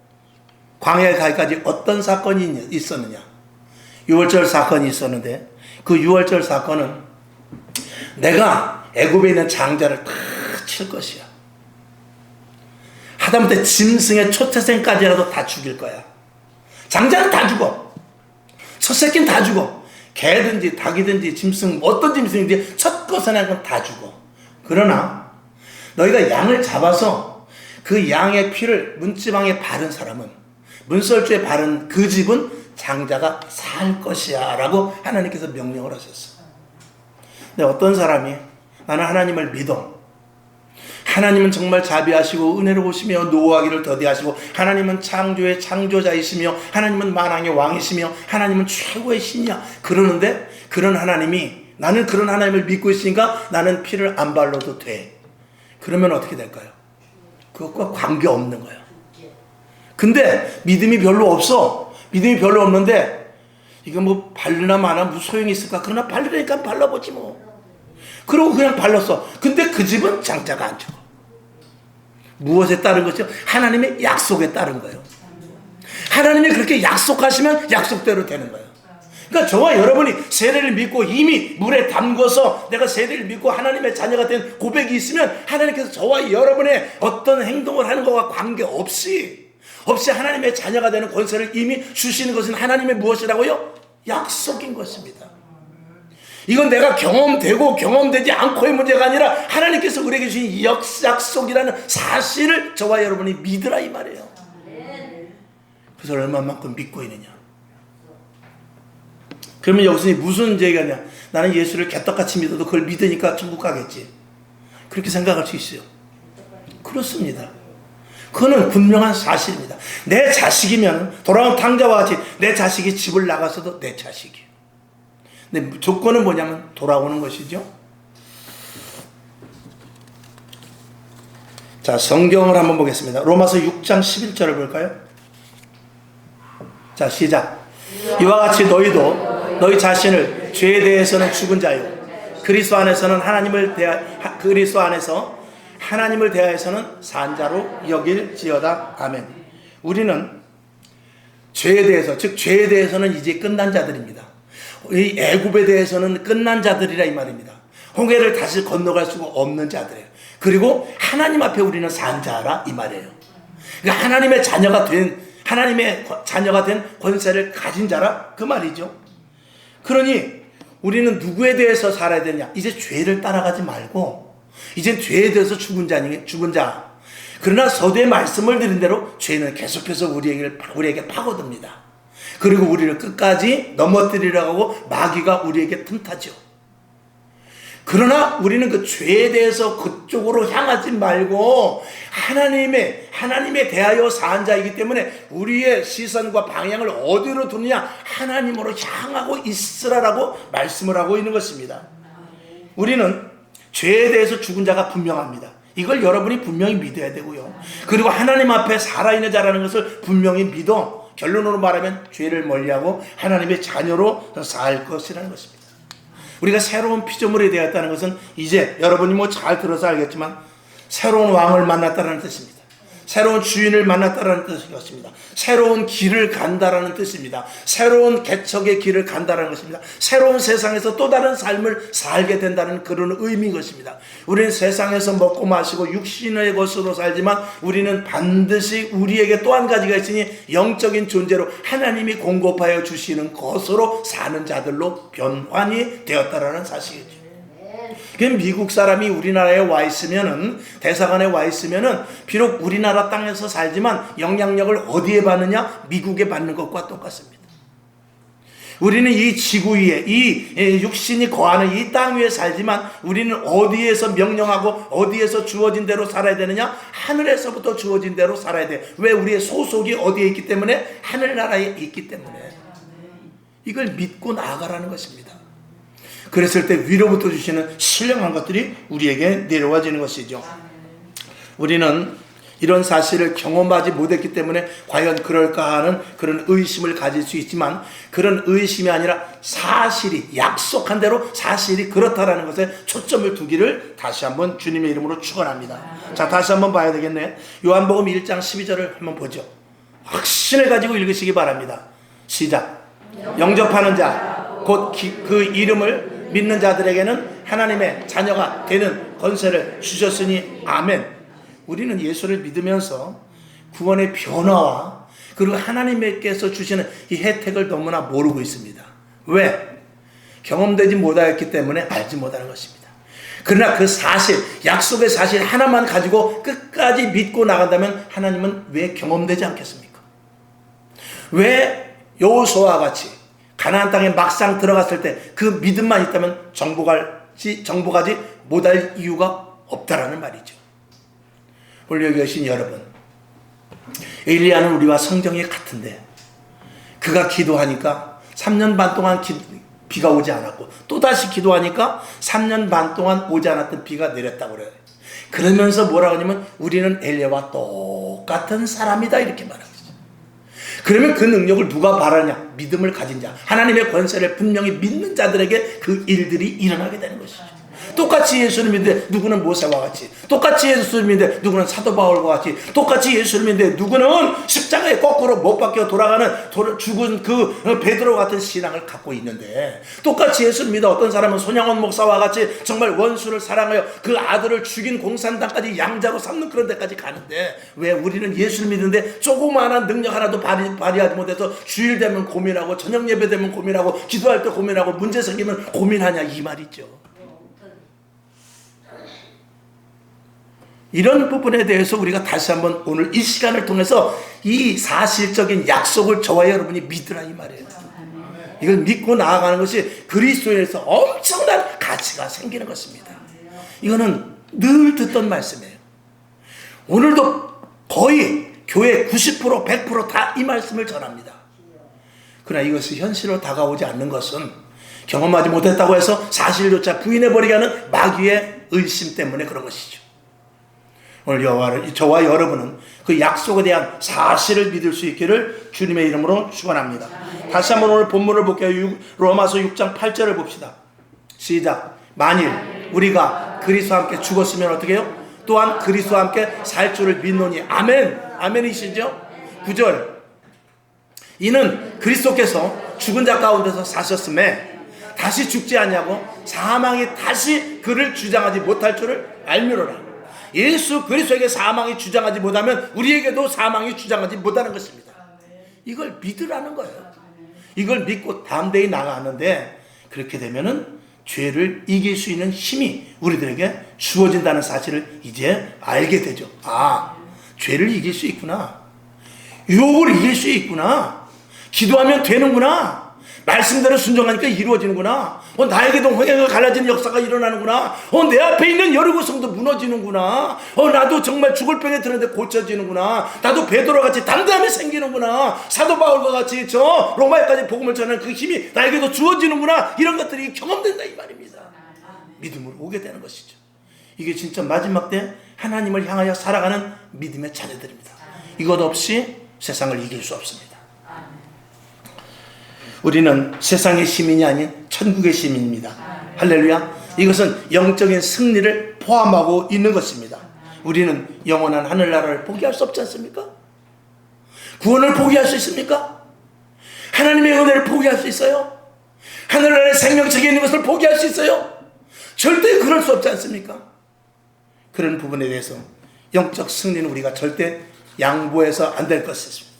광야에 가기까지 어떤 사건이 있었느냐? 유월절 사건이 있었는데 그 유월절 사건은 내가 애굽에 있는 장자를 다 칠 것이야. 하다못해 짐승의 초태생까지라도 다 죽일 거야. 장자는 다 죽어. 첫 새끼는 다 죽어. 개든지 닭이든지 짐승 어떤 짐승인지 첫 것은 건 다 죽어. 그러나 너희가 양을 잡아서 그 양의 피를 문지방에 바른 사람은 문설주에 바른 그 집은 장자가 살 것이야 라고 하나님께서 명령을 하셨어. 근데 어떤 사람이 나는 하나님을 믿어. 하나님은 정말 자비하시고 은혜로우시며 노하기를 더디하시고 하나님은 창조의 창조자이시며 하나님은 만왕의 왕이시며 하나님은 최고의 신이야. 그러는데 그런 하나님이 나는 그런 하나님을 믿고 있으니까 나는 피를 안 발라도 돼. 그러면 어떻게 될까요? 그것과 관계없는 거예요. 근데 믿음이 별로 없어. 믿음이 별로 없는데 이거 뭐 바르나 마나 무슨 소용이 있을까? 그러나 바르니까 발라보지 뭐. 그러고 그냥 발랐어. 근데 그 집은 장자가 안 죽어. 무엇에 따른 것이요? 하나님의 약속에 따른 거예요. 하나님이 그렇게 약속하시면 약속대로 되는 거예요. 그러니까 저와 여러분이 세례를 믿고 이미 물에 담궈서 내가 세례를 믿고 하나님의 자녀가 된 고백이 있으면 하나님께서 저와 여러분의 어떤 행동을 하는 것과 관계없이 하나님의 자녀가 되는 권세를 이미 주시는 것은 하나님의 무엇이라고요? 약속인 것입니다. 이건 내가 경험되고 경험되지 않고의 문제가 아니라 하나님께서 우리에게 주신 이 약속이라는 사실을 저와 여러분이 믿으라 이 말이에요. 그래서 얼마만큼 믿고 있느냐. 그러면 여기서 무슨 얘기가 나는 예수를 개떡같이 믿어도 그걸 믿으니까 천국 가겠지. 그렇게 생각할 수 있어요. 그렇습니다. 그거는 분명한 사실입니다. 내 자식이면 돌아온 탕자와 같이 내 자식이 집을 나가서도 내 자식이에요. 근데 조건은 뭐냐면 돌아오는 것이죠. 자, 성경을 한번 보겠습니다. 로마서 6장 11절을 볼까요? 자, 시작. 이와 같이 너희도 너희 자신을 죄에 대해서는 죽은 자요 그리스도 안에서 하나님을 대하여서는 산 자로 여길지어다. 아멘. 우리는 죄에 대해서, 즉 죄에 대해서는 이제 끝난 자들입니다. 이 애굽에 대해서는 끝난 자들이라 이 말입니다. 홍해를 다시 건너갈 수가 없는 자들이에요. 그리고 하나님 앞에 우리는 산 자라 이 말이에요. 그러니까 하나님의 자녀가 된 권세를 가진 자라 그 말이죠. 그러니 우리는 누구에 대해서 살아야 되냐? 이제 죄를 따라가지 말고 이제 죄에 대해서 죽은 자. 그러나 서두에 말씀을 드린 대로 죄는 계속해서 우리에게 파고듭니다. 그리고 우리를 끝까지 넘어뜨리려고 하고 마귀가 우리에게 틈타죠. 그러나 우리는 그 죄에 대해서 그쪽으로 향하지 말고 하나님에 대하여 산 자이기 때문에 우리의 시선과 방향을 어디로 두느냐? 하나님으로 향하고 있으라라고 말씀을 하고 있는 것입니다. 우리는 죄에 대해서 죽은 자가 분명합니다. 이걸 여러분이 분명히 믿어야 되고요. 그리고 하나님 앞에 살아있는 자라는 것을 분명히 믿어. 결론으로 말하면 죄를 멀리하고 하나님의 자녀로 살 것이라는 것입니다. 우리가 새로운 피조물이 되었다는 것은 이제 여러분이 뭐 잘 들어서 알겠지만 새로운 왕을 만났다는 뜻입니다. 새로운 주인을 만났다라는 뜻이었습니다. 새로운 길을 간다라는 뜻입니다. 새로운 개척의 길을 간다라는 것입니다. 새로운 세상에서 또 다른 삶을 살게 된다는 그런 의미인 것입니다. 우리는 세상에서 먹고 마시고 육신의 것으로 살지만 우리는 반드시 우리에게 또 한 가지가 있으니 영적인 존재로 하나님이 공급하여 주시는 것으로 사는 자들로 변환이 되었다라는 사실이죠. 미국 사람이 우리나라에 와 있으면은, 대사관에 와 있으면은 비록 우리나라 땅에서 살지만 영향력을 어디에 받느냐? 미국에 받는 것과 똑같습니다. 우리는 이 지구 위에, 이 육신이 거하는 이 땅 위에 살지만 우리는 어디에서 명령하고 어디에서 주어진 대로 살아야 되느냐? 하늘에서부터 주어진 대로 살아야 돼. 왜? 우리의 소속이 어디에 있기 때문에? 하늘나라에 있기 때문에. 이걸 믿고 나아가라는 것입니다. 그랬을 때 위로부터 주시는 신령한 것들이 우리에게 내려와지는 것이죠. 우리는 이런 사실을 경험하지 못했기 때문에 과연 그럴까 하는 그런 의심을 가질 수 있지만, 그런 의심이 아니라 사실이, 약속한 대로 사실이 그렇다라는 것에 초점을 두기를 다시 한번 주님의 이름으로 축원합니다. 자, 다시 한번 봐야 되겠네. 요한복음 1장 12절을 한번 보죠. 확신을 가지고 읽으시기 바랍니다. 시작. 영접하는 자, 곧 그 이름을 믿는 자들에게는 하나님의 자녀가 되는 권세를 주셨으니 아멘. 우리는 예수를 믿으면서 구원의 변화와 그리고 하나님께서 주시는 이 혜택을 너무나 모르고 있습니다. 왜? 경험되지 못하였기 때문에 알지 못하는 것입니다. 그러나 그 사실, 약속의 사실 하나만 가지고 끝까지 믿고 나간다면 하나님은 왜 경험되지 않겠습니까? 왜 여호수아와 같이 가나안 땅에 막상 들어갔을 때 그 믿음만 있다면 정복하지 못할 이유가 없다라는 말이죠. 오늘 여기 계신 여러분, 엘리야는 우리와 성정이 같은데 그가 기도하니까 3년 반 동안 비가 오지 않았고, 또다시 기도하니까 3년 반 동안 오지 않았던 비가 내렸다고 그래요. 그러면서 뭐라고 하냐면 우리는 엘리야와 똑같은 사람이다 이렇게 말합니다. 그러면 그 능력을 누가 바라냐? 믿음을 가진 자, 하나님의 권세를 분명히 믿는 자들에게 그 일들이 일어나게 되는 것이죠. 똑같이 예수를 믿는데 누구는 모세와 같이, 똑같이 예수를 믿는데 누구는 사도 바울과 같이, 똑같이 예수를 믿는데 누구는 십자가에 거꾸로 못 박혀 돌아가는 죽은 그 베드로 같은 신앙을 갖고 있는데, 똑같이 예수를 믿어 어떤 사람은 손양원 목사와 같이 정말 원수를 사랑하여 그 아들을 죽인 공산당까지 양자로 삼는 그런 데까지 가는데, 왜 우리는 예수를 믿는데 조그마한 능력 하나도 발휘하지 못해서 주일 되면 고민하고 저녁 예배 되면 고민하고 기도할 때 고민하고 문제 생기면 고민하냐 이 말이죠. 이런 부분에 대해서 우리가 다시 한번 오늘 이 시간을 통해서 이 사실적인 약속을 저와 여러분이 믿으라 이 말이에요. 이걸 믿고 나아가는 것이 그리스도에서 엄청난 가치가 생기는 것입니다. 이거는 늘 듣던 말씀이에요. 오늘도 거의 교회 90% 100% 다 이 말씀을 전합니다. 그러나 이것이 현실로 다가오지 않는 것은 경험하지 못했다고 해서 사실조차 부인해버리게 하는 마귀의 의심 때문에 그런 것이죠. 오늘 저와 여러분은 그 약속에 대한 사실을 믿을 수 있기를 주님의 이름으로 축원합니다. 다시 한번 오늘 본문을 볼게요. 로마서 6장 8절을 봅시다. 시작. 만일 우리가 그리스도와 함께 죽었으면 어떻게 해요? 또한 그리스도와 함께 살 줄을 믿노니. 아멘. 아멘이시죠? 9절. 이는 그리스도께서 죽은 자 가운데서 사셨음에 다시 죽지 아니하고 사망이 다시 그를 주장하지 못할 줄을 알미로라. 예수 그리스도에게 사망이 주장하지 못하면 우리에게도 사망이 주장하지 못하는 것입니다. 이걸 믿으라는 거예요. 이걸 믿고 담대히 나가는데, 그렇게 되면은 죄를 이길 수 있는 힘이 우리들에게 주어진다는 사실을 이제 알게 되죠. 아, 죄를 이길 수 있구나. 유혹을 이길 수 있구나. 기도하면 되는구나. 말씀대로 순종하니까 이루어지는구나. 나에게도 홍해가 갈라지는 역사가 일어나는구나. 내 앞에 있는 여리고성도 무너지는구나. 나도 정말 죽을 병에 들었는데 고쳐지는구나. 나도 베드로같이 담대함이 생기는구나. 사도 바울과 같이 저 로마에까지 복음을 전하는 그 힘이 나에게도 주어지는구나. 이런 것들이 경험된다 이 말입니다. 믿음으로 오게 되는 것이죠. 이게 진짜 마지막 때 하나님을 향하여 살아가는 믿음의 자녀들입니다. 이것 없이 세상을 이길 수 없습니다. 우리는 세상의 시민이 아닌 천국의 시민입니다. 할렐루야. 이것은 영적인 승리를 포함하고 있는 것입니다. 우리는 영원한 하늘나라를 포기할 수 없지 않습니까? 구원을 포기할 수 있습니까? 하나님의 은혜를 포기할 수 있어요? 하늘나라의 생명책에 있는 것을 포기할 수 있어요? 절대 그럴 수 없지 않습니까? 그런 부분에 대해서 영적 승리는 우리가 절대 양보해서 안 될 것입니다.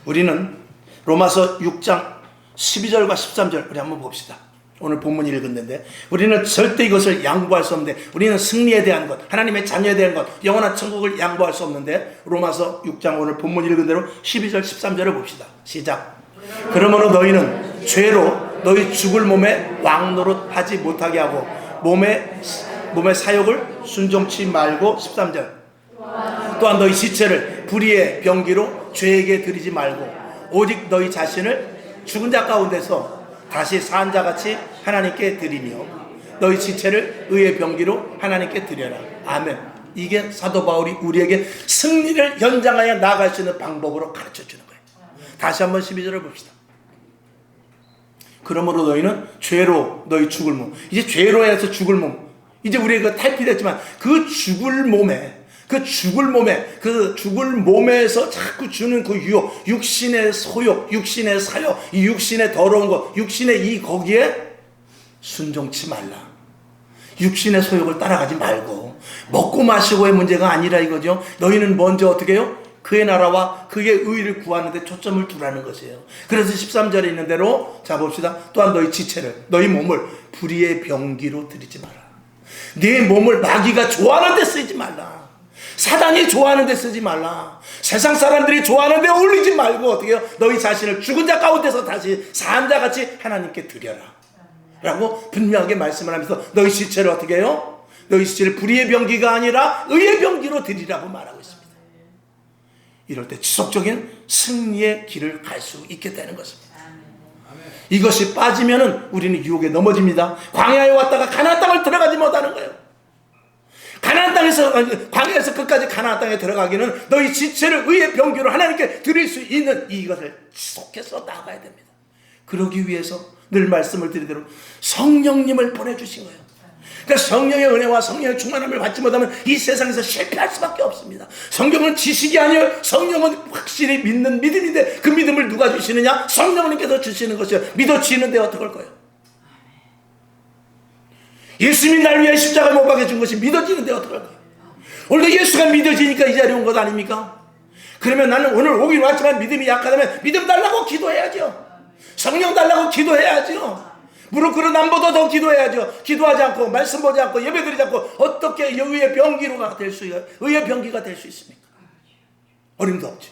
우리는 로마서 6장 12절과 13절 우리 한번 봅시다. 오늘 본문 읽었는데 우리는 절대 이것을 양보할 수 없는데, 우리는 승리에 대한 것, 하나님의 자녀에 대한 것, 영원한 천국을 양보할 수 없는데, 로마서 6장 오늘 본문 읽은 대로 12절 13절을 봅시다. 시작. 그러므로 너희는 죄로 너희 죽을 몸에 왕노릇 하지 못하게 하고 몸의 사욕을 순종치 말고, 13절, 또한 너희 지체를 불의의 병기로 죄에게 드리지 말고 오직 너희 자신을 죽은 자 가운데서 다시 산 자같이 하나님께 드리며 너희 지체를 의의 병기로 하나님께 드려라. 아멘. 이게 사도 바울이 우리에게 승리를 연장하여 나아갈 수 있는 방법으로 가르쳐주는 거예요. 다시 한번 12절을 봅시다. 그러므로 너희는 죄로 너희 죽을 몸, 이제 죄로 해서 죽을 몸, 이제 우리가 탈피됐지만 그 죽을 몸에서 자꾸 주는 그 유혹, 육신의 소욕, 육신의 사욕, 이 육신의 더러운 것, 육신의 거기에 순종치 말라. 육신의 소욕을 따라가지 말고, 먹고 마시고의 문제가 아니라 이거죠. 너희는 먼저 어떻게 해요? 그의 나라와 그의 의를 구하는 데 초점을 두라는 것이에요. 그래서 13절에 있는 대로 자 봅시다. 또한 너희 지체를, 너희 몸을 불의의 병기로 드리지 마라. 네 몸을 마귀가 좋아하는 데 쓰지 말라. 사단이 좋아하는 데 쓰지 말라. 세상 사람들이 좋아하는 데 올리지 말고 어떻게 해요? 너희 자신을 죽은 자 가운데서 다시 산 자같이 하나님께 드려라 라고 분명하게 말씀을 하면서 너희 지체를 어떻게 해요? 너희 지체를 불의의 병기가 아니라 의의 병기로 드리라고 말하고 있습니다. 이럴 때 지속적인 승리의 길을 갈 수 있게 되는 것입니다. 이것이 빠지면은 우리는 유혹에 넘어집니다. 광야에 왔다가 가나안 땅을 들어가지 못하는 거예요. 광야에서 끝까지 가나안 땅에 들어가기는 너희 지체를 의의 병기로 하나님께 드릴 수 있는 이것을 지속해서 나가야 됩니다. 그러기 위해서 늘 말씀을 드린 대로 성령님을 보내주신 거예요. 그러니까 성령의 은혜와 성령의 충만함을 받지 못하면 이 세상에서 실패할 수밖에 없습니다. 성경은 지식이 아니에요. 성령은 확실히 믿는 믿음인데 그 믿음을 누가 주시느냐? 성령님께서 주시는 것이요. 믿어지는데 어떡할 거예요? 예수님이 날 위해 십자가 못 박혀 준 것이 믿어지는데 어떡할 거예요? 오늘도 예수가 믿어지니까 이 자리에 온 것 아닙니까? 그러면 나는 오늘 오긴 왔지만 믿음이 약하다면 믿음 달라고 기도해야죠. 성령 달라고 기도해야죠. 무릎 꿇은 남보다 더 기도해야죠. 기도하지 않고 말씀 보지 않고 예배드리지 않고 어떻게 의의 병기가 될 수 있습니까? 어림도 없지.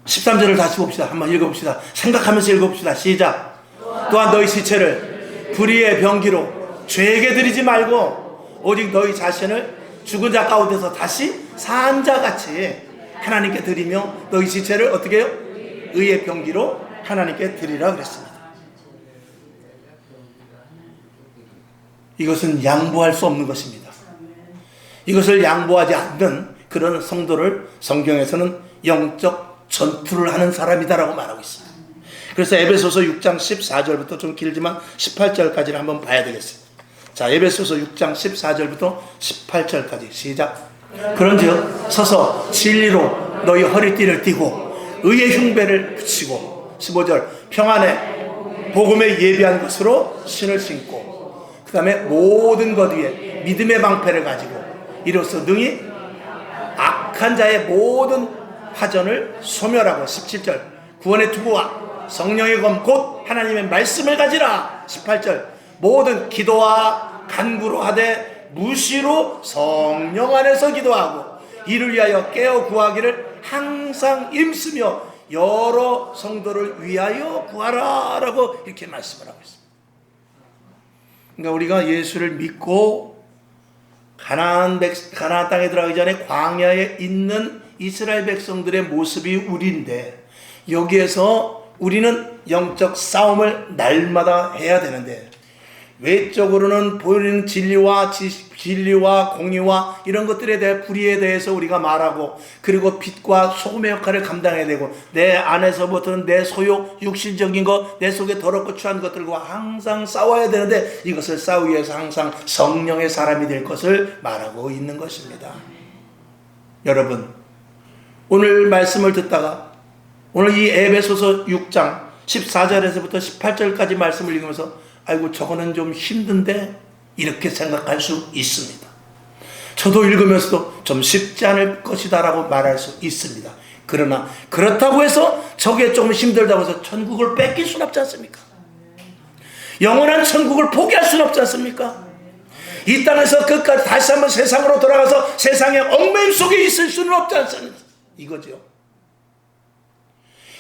(13절을) 다시 봅시다. 한번 읽어봅시다. 생각하면서 읽어봅시다. 시작. 또한 너희 지체를 불의의 병기로 죄에게 드리지 말고 오직 너희 자신을 죽은 자 가운데서 다시 산 자같이 하나님께 드리며 너희 지체를 어떻게 해요? 의의 병기로 하나님께 드리라 그랬습니다. 이것은 양보할 수 없는 것입니다. 이것을 양보하지 않는 그런 성도를 성경에서는 영적 전투를 하는 사람이다라고 말하고 있습니다. 그래서 에베소서 6장 14절부터 좀 길지만 18절까지를 한번 봐야 되겠습니다. 자, 에베소서 6장 14절부터 18절까지 시작. 그런즉 서서 진리로 너희 허리띠를 띠고 의의 흉배를 붙이고 15절 평안의 복음에 예비한 것으로 신을 신고 그 다음에 모든 것 위에 믿음의 방패를 가지고 이로써 능히 악한 자의 모든 화전을 소멸하고 17절 구원의 투구와 성령의 검 곧 하나님의 말씀을 가지라 18절 모든 기도와 간구로 하되 무시로 성령 안에서 기도하고 이를 위하여 깨어 구하기를 항상 힘쓰며 여러 성도를 위하여 구하라 라고 이렇게 말씀을 하고 있습니다. 그러니까 우리가 예수를 믿고 가나안 땅에 들어가기 전에 광야에 있는 이스라엘 백성들의 모습이 우리인데 여기에서 우리는 영적 싸움을 날마다 해야 되는데 외적으로는 보이는 진리와 공의와 이런 것들에 대해 불의에 대해서 우리가 말하고, 그리고 빛과 소금의 역할을 감당해야 되고, 내 안에서부터는 내 소욕, 육신적인 것, 내 속에 더럽고 추한 것들과 항상 싸워야 되는데, 이것을 싸우기 위해서 항상 성령의 사람이 될 것을 말하고 있는 것입니다. 여러분, 오늘 말씀을 듣다가 오늘 이 에베소서 6장 14절에서부터 18절까지 말씀을 읽으면서 아이고 저거는 좀 힘든데 이렇게 생각할 수 있습니다. 저도 읽으면서도 좀 쉽지 않을 것이다 라고 말할 수 있습니다. 그러나 그렇다고 해서 저게 좀 힘들다고 해서 천국을 뺏길 수는 없지 않습니까? 영원한 천국을 포기할 수는 없지 않습니까? 이 땅에서 끝까지 다시 한번 세상으로 돌아가서 세상의 얽매임 속에 있을 수는 없지 않습니까? 이거죠.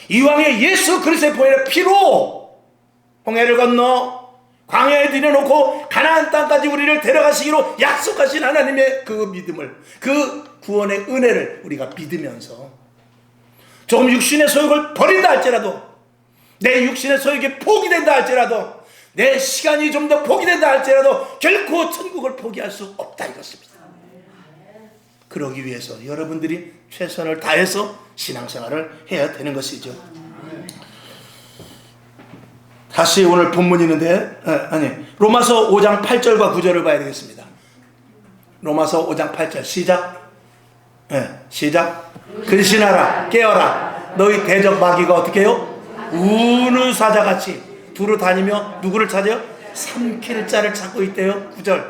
이왕에 예수 그리스도의 보혈의 피로 홍해를 건너 광야에 들여놓고 가나안 땅까지 우리를 데려가시기로 약속하신 하나님의 그 믿음을, 그 구원의 은혜를 우리가 믿으면서 조금 육신의 소욕을 버린다 할지라도, 내 육신의 소욕이 포기된다 할지라도, 내 시간이 좀 더 포기된다 할지라도 결코 천국을 포기할 수 없다 이것입니다. 그러기 위해서 여러분들이 최선을 다해서 신앙생활을 해야 되는 것이죠. 다시 오늘 본문이 있는데, 로마서 5장 8절과 9절을 봐야 되겠습니다. 로마서 5장 8절 시작. 시작. 근신하라, 깨어라. 너희 대적 마귀가 어떻게 해요? 우는 사자같이 두루 다니며 누구를 찾아요? 삼킬 자를 찾고 있대요. 9절.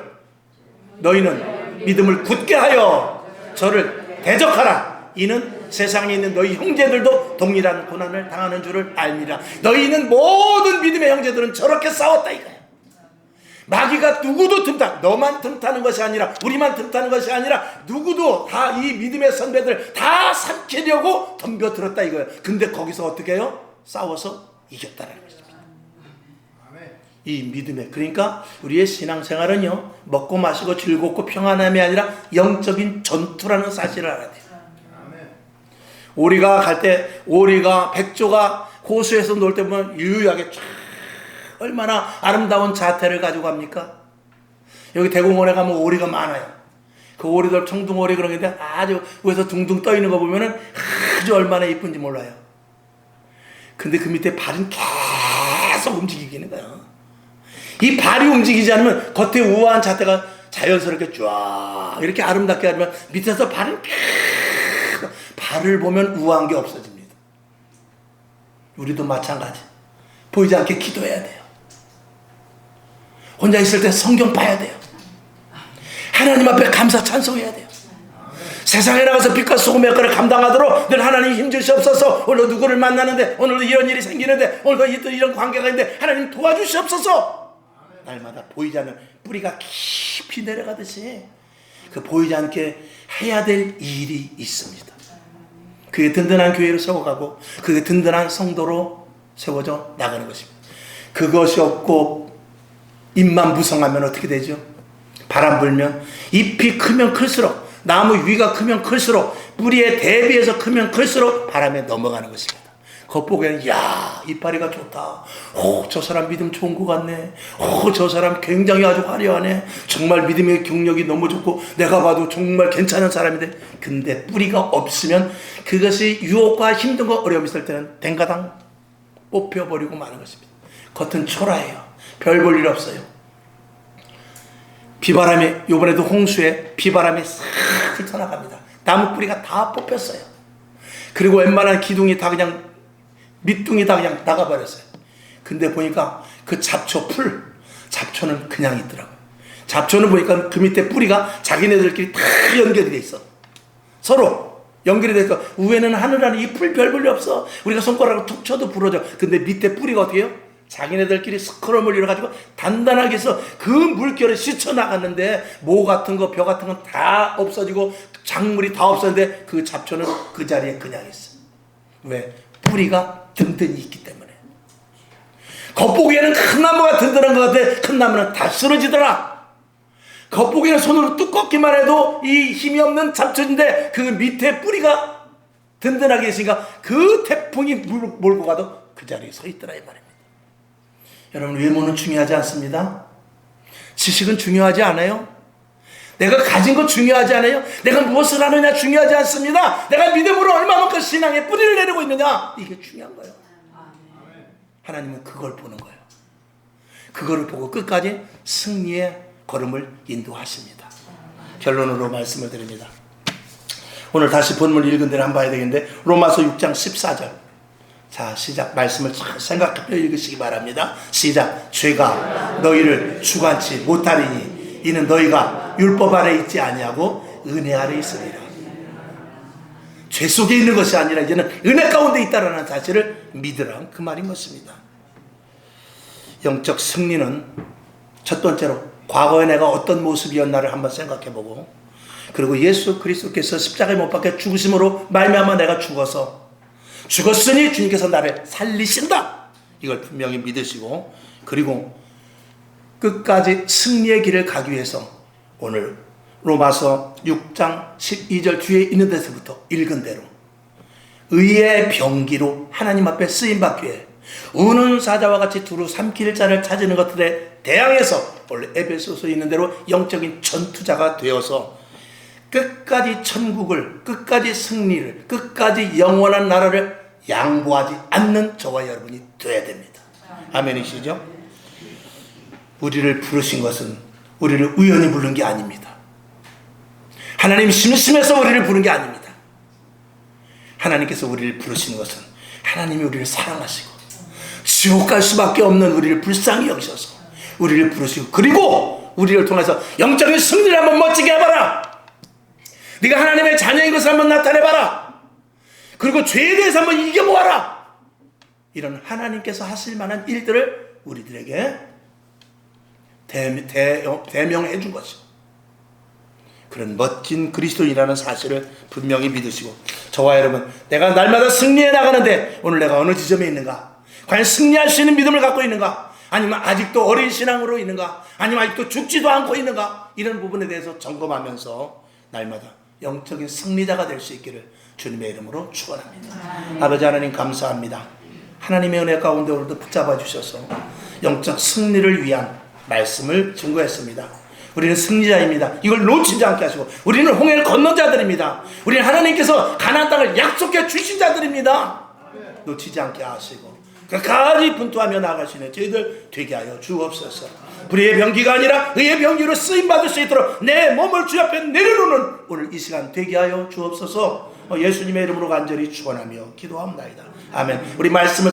너희는 믿음을 굳게 하여 저를 대적하라. 이는 세상에 있는 너희 형제들도 동일한 고난을 당하는 줄을 알미라. 너희는 모든 믿음의 형제들은 저렇게 싸웠다 이거야. 마귀가 누구도 틈타, 너만 틈타는 것이 아니라, 우리만 틈타는 것이 아니라 누구도 다 이 믿음의 선배들 다 삼키려고 덤벼들었다 이거야. 근데 거기서 어떻게 해요? 싸워서 이겼다는 것입니다. 이 믿음에, 그러니까 우리의 신앙생활은요, 먹고 마시고 즐겁고 평안함이 아니라 영적인 전투라는 사실을 알아야 돼요. 오리가 갈 때, 오리가 백조가 호수에서 놀 때 보면 유유하게 쫙 얼마나 아름다운 자태를 가지고 갑니까? 여기 대공원에 가면 오리가 많아요. 그 오리들 청둥오리 그런 게 아주 위에서 둥둥 떠 있는 거 보면은 아주 얼마나 이쁜지 몰라요. 근데 그 밑에 발은 계속 움직이는 거야. 이 발이 움직이지 않으면 겉에 우아한 자태가 자연스럽게 쫙 이렇게 아름답게 하지만 밑에서 발은 발을 보면 우아한 게 없어집니다. 우리도 마찬가지. 보이지 않게 기도해야 돼요. 혼자 있을 때 성경 봐야 돼요. 하나님 앞에 감사 찬송해야 돼요. 세상에 나가서 빛과 소금의 역할을 감당하도록 늘 하나님 힘주시옵소서. 오늘 누구를 만나는데, 오늘도 이런 일이 생기는데, 오늘도 이런 관계가 있는데 하나님 도와주시옵소서. 날마다 보이지 않는 뿌리가 깊이 내려가듯이 그 보이지 않게 해야 될 일이 있습니다. 그게 든든한 교회로 세워가고, 그게 든든한 성도로 세워져 나가는 것입니다. 그것이 없고 잎만 무성하면 어떻게 되죠? 바람 불면 잎이 크면 클수록, 나무 위가 크면 클수록, 뿌리에 대비해서 크면 클수록 바람에 넘어가는 것입니다. 겉보기에는 야, 이파리가 좋다. 저 사람 믿음 좋은 것 같네. 저 사람 굉장히 아주 화려하네. 정말 믿음의 경력이 너무 좋고 내가 봐도 정말 괜찮은 사람인데, 근데 뿌리가 없으면 그것이 유혹과 힘든 거 어려움 있을 때는 댕가당 뽑혀버리고 마는 것입니다. 겉은 초라해요. 별 볼 일 없어요. 비바람이, 이번에도 홍수에 비바람이 싹 훑어나갑니다. 나무 뿌리가 다 뽑혔어요. 그리고 웬만한 기둥이 다 그냥, 밑둥이 다 그냥 나가버렸어요. 근데 보니까 그 잡초는 그냥 있더라고요. 잡초는 보니까 그 밑에 뿌리가 자기네들끼리 다 연결이 돼 있어. 서로 연결이 돼서 위에는 하늘 안에 이 풀 별 볼 일 없어. 우리가 손가락으로 툭 쳐도 부러져. 근데 밑에 뿌리가 어떻게 해요? 자기네들끼리 스크럼을 이뤄가지고 단단하게 해서 그 물결을 씻어나갔는데, 모 같은 거, 벼 같은 건 다 없어지고 작물이 다 없었는데 그 잡초는 그 자리에 그냥 있어. 왜? 뿌리가 든든히 있기 때문에. 겉보기에는 큰 나무가 든든한 것 같아. 큰 나무는 다 쓰러지더라. 겉보기에는 손으로 뚝 꺾기만 해도 이 힘이 없는 잡초인데 그 밑에 뿌리가 든든하게 있으니까 그 태풍이 몰고 가도 그 자리에 서 있더라 이 말입니다. 여러분, 외모는 중요하지 않습니다. 지식은 중요하지 않아요? 내가 가진 것 중요하지 않아요? 내가 무엇을 하느냐 중요하지 않습니다. 내가 믿음으로 얼마만큼 신앙에 뿌리를 내리고 있느냐, 이게 중요한 거예요. 하나님은 그걸 보는 거예요. 그거를 보고 끝까지 승리의 걸음을 인도하십니다. 결론으로 말씀을 드립니다. 오늘 다시 본문 읽은 대로 한번 봐야 되겠는데, 로마서 6장 14절. 자, 시작. 말씀을 잘 생각해 읽으시기 바랍니다. 시작. 죄가 너희를 주관치 못하리니 이는 너희가 율법 아래 있지 아니하고 은혜 아래 있으리라. 죄 속에 있는 것이 아니라 이제는 은혜 가운데 있다라는 사실을 믿으라, 그 말인 것입니다. 영적 승리는 첫 번째로 과거의 내가 어떤 모습이었나를 한번 생각해보고, 그리고 예수 그리스도께서 십자가에 못 박혀 죽으심으로 말미암아 내가 죽었으니 주님께서 나를 살리신다, 이걸 분명히 믿으시고, 그리고 끝까지 승리의 길을 가기 위해서 오늘 로마서 6장 12절 뒤에 있는 데서부터 읽은 대로 의의 병기로 하나님 앞에 쓰임받기 위해 우는 사자와 같이 두루 삼킬 자를 찾는 것들에 대항해서 원래 에베소서에 있는 대로 영적인 전투자가 되어서 끝까지 천국을, 끝까지 승리를, 끝까지 영원한 나라를 양보하지 않는 저와 여러분이 되어야 됩니다. 아멘이시죠? 우리를 부르신 것은 우리를 우연히 부른 게 아닙니다. 하나님 심심해서 우리를 부른 게 아닙니다. 하나님께서 우리를 부르시는 것은 하나님이 우리를 사랑하시고 지옥 갈 수밖에 없는 우리를 불쌍히 여기셔서 우리를 부르시고, 그리고 우리를 통해서 영적인 승리를 한번 멋지게 해봐라. 네가 하나님의 자녀인 것을 한번 나타내봐라. 그리고 죄에 대해서 한번 이겨보아라. 이런 하나님께서 하실 만한 일들을 우리들에게 대명해 준 것이고, 그런 멋진 그리스도인이라는 사실을 분명히 믿으시고, 저와 여러분, 내가 날마다 승리해 나가는데 오늘 내가 어느 지점에 있는가? 과연 승리할 수 있는 믿음을 갖고 있는가? 아니면 아직도 어린 신앙으로 있는가? 아니면 아직도 죽지도 않고 있는가? 이런 부분에 대해서 점검하면서 날마다 영적인 승리자가 될 수 있기를 주님의 이름으로 축원합니다. 아버지 하나님 감사합니다. 하나님의 은혜 가운데 오늘도 붙잡아 주셔서 영적 승리를 위한 말씀을 증거했습니다. 우리는 승리자입니다. 이걸 놓치지 않게 하시고, 우리는 홍해를 건넌 자들입니다. 우리는 하나님께서 가나안 땅을 약속해 주신 자들입니다. 놓치지 않게 하시고 끝까지 분투하며 나가시는 저희들 되게 하여 주옵소서. 불의의 병기가 아니라 의의 병기로 쓰임받을 수 있도록 내 몸을 주 앞에 내려놓는 오늘 이 시간 되게 하여 주옵소서. 예수님의 이름으로 간절히 축원하며 기도합니다. 아멘. 우리 말씀을